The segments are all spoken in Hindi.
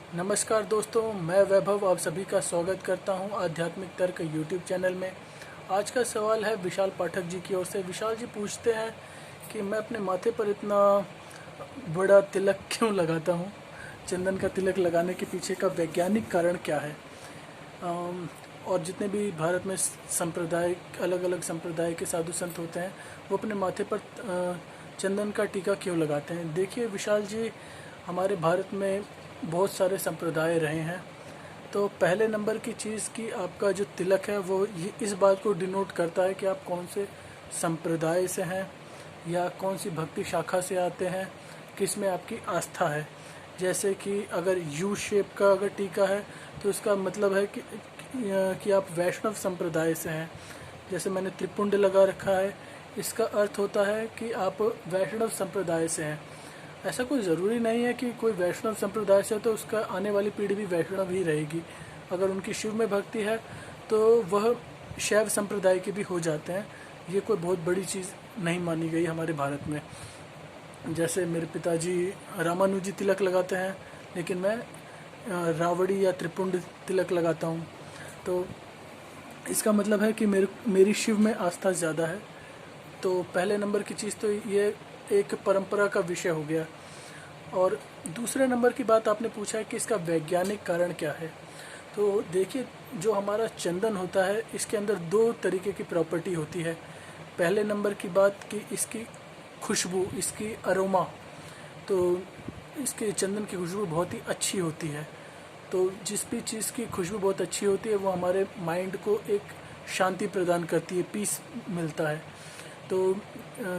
नमस्कार दोस्तों, मैं वैभव आप सभी का स्वागत करता हूं आध्यात्मिक तर्क यूट्यूब चैनल में। आज का सवाल है विशाल पाठक जी की ओर से। विशाल जी पूछते हैं कि मैं अपने माथे पर इतना बड़ा तिलक क्यों लगाता हूं? चंदन का तिलक लगाने के पीछे का वैज्ञानिक कारण क्या है? और जितने भी भारत में संप्रदाय, अलग अलग संप्रदाय के साधु संत होते हैं, वो अपने माथे पर चंदन का टीका क्यों लगाते हैं? देखिए विशाल जी, हमारे भारत में बहुत सारे संप्रदाय रहे हैं। तो पहले नंबर की चीज़ कि आपका जो तिलक है वो ये इस बात को डिनोट करता है कि आप कौन से संप्रदाय से हैं या कौन सी भक्ति शाखा से आते हैं, किस में आपकी आस्था है। जैसे कि अगर यू शेप का अगर टीका है तो इसका मतलब है कि आप वैष्णव संप्रदाय से हैं। जैसे मैंने त्रिपुंड लगा रखा है, इसका अर्थ होता है कि आप वैष्णव संप्रदाय से हैं। ऐसा कोई ज़रूरी नहीं है कि कोई वैष्णव संप्रदाय से तो उसका आने वाली पीढ़ी भी वैष्णव ही रहेगी। अगर उनकी शिव में भक्ति है तो वह शैव संप्रदाय के भी हो जाते हैं। ये कोई बहुत बड़ी चीज़ नहीं मानी गई हमारे भारत में। जैसे मेरे पिताजी रामानुजी तिलक लगाते हैं, लेकिन मैं रावड़ी या त्रिपुंड तिलक लगाता हूँ। तो इसका मतलब है कि मेरी शिव में आस्था ज़्यादा है। तो पहले नंबर की चीज़ तो ये एक परंपरा का विषय हो गया। और दूसरे नंबर की बात आपने पूछा है कि इसका वैज्ञानिक कारण क्या है। तो देखिए, जो हमारा चंदन होता है इसके अंदर दो तरीके की प्रॉपर्टी होती है। पहले नंबर की बात कि इसकी खुशबू, इसकी अरोमा, तो इसके चंदन की खुशबू बहुत ही अच्छी होती है। तो जिस भी चीज़ की खुशबू बहुत अच्छी होती है वो हमारे माइंड को एक शांति प्रदान करती है, पीस मिलता है। तो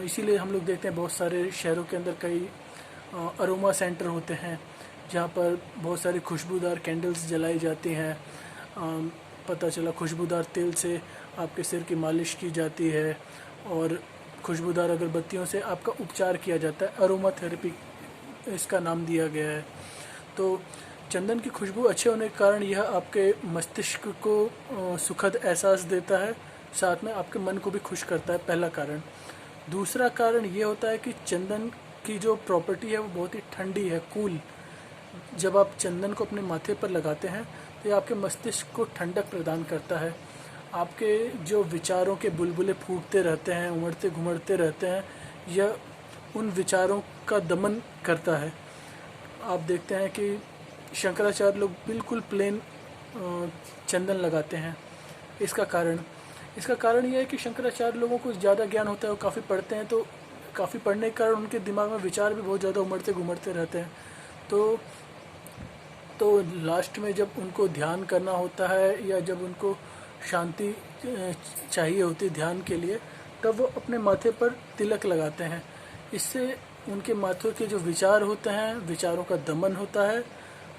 इसीलिए हम लोग देखते हैं बहुत सारे शहरों के अंदर कई अरोमा सेंटर होते हैं जहाँ पर बहुत सारी खुशबूदार कैंडल्स जलाई जाती हैं। पता चला खुशबूदार तेल से आपके सिर की मालिश की जाती है और खुशबूदार अगरबत्तियों से आपका उपचार किया जाता है। अरोमा थेरेपी इसका नाम दिया गया है। तो चंदन की खुशबू अच्छे होने के कारण यह आपके मस्तिष्क को सुखद एहसास देता है, साथ में आपके मन को भी खुश करता है, पहला कारण। दूसरा कारण ये होता है कि चंदन की जो प्रॉपर्टी है वो बहुत ही ठंडी है, कूल। जब आप चंदन को अपने माथे पर लगाते हैं तो ये आपके मस्तिष्क को ठंडक प्रदान करता है। आपके जो विचारों के बुलबुले फूटते रहते हैं, उमड़ते घुमड़ते रहते हैं, यह उन विचारों का दमन करता है। आप देखते हैं कि शंकराचार्य लोग बिल्कुल प्लेन चंदन लगाते हैं। इसका कारण यह है कि शंकराचार्य लोगों को ज़्यादा ज्ञान होता है, वो काफ़ी पढ़ते हैं, तो काफ़ी पढ़ने के कारण उनके दिमाग में विचार भी बहुत ज़्यादा उमड़ते घुमड़ते रहते हैं। तो लास्ट में जब उनको ध्यान करना होता है या जब उनको शांति चाहिए होती है ध्यान के लिए, तब वो अपने माथे पर तिलक लगाते हैं। इससे उनके माथे के जो विचार होते हैं, विचारों का दमन होता है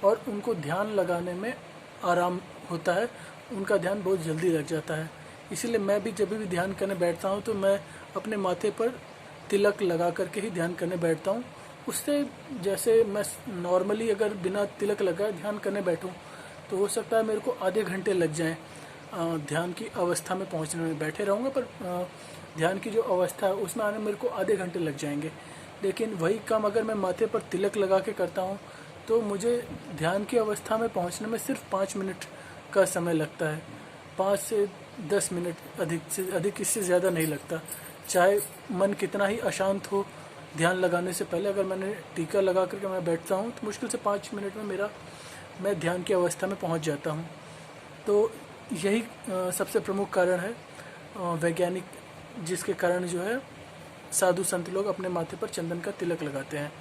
और उनको ध्यान लगाने में आराम होता है। उनका ध्यान बहुत जल्दी लग जाता है। इसीलिए मैं भी जब भी ध्यान करने बैठता हूँ तो मैं अपने माथे पर तिलक लगा करके ही ध्यान करने बैठता हूँ। उससे जैसे मैं नॉर्मली अगर बिना तिलक लगाए ध्यान करने बैठूँ तो हो सकता है मेरे को आधे घंटे लग जाएं ध्यान की अवस्था में पहुँचने में। बैठे रहूँगा पर ध्यान की जो अवस्था है उसमें आने मेरे को आधे घंटे लग जाएंगे। लेकिन वही काम अगर मैं माथे पर तिलक लगा के करता हूँ तो मुझे ध्यान की अवस्था में पहुँचने में सिर्फ 5 मिनट का समय लगता है। 5 से 10 मिनट, अधिक से अधिक इससे ज़्यादा नहीं लगता। चाहे मन कितना ही अशांत हो, ध्यान लगाने से पहले अगर मैंने टीका लगा करके मैं बैठता हूँ तो मुश्किल से 5 मिनट में मैं ध्यान की अवस्था में पहुँच जाता हूँ। तो यही सबसे प्रमुख कारण है वैज्ञानिक, जिसके कारण जो है साधु संत लोग अपने माथे पर चंदन का तिलक लगाते हैं।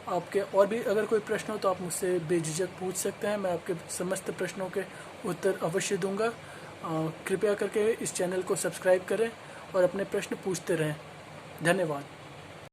आपके और भी अगर कोई प्रश्न हो तो आप मुझसे बेझिझक पूछ सकते हैं। मैं आपके समस्त प्रश्नों के उत्तर अवश्य दूंगा। कृपया करके इस चैनल को सब्सक्राइब करें और अपने प्रश्न पूछते रहें। धन्यवाद।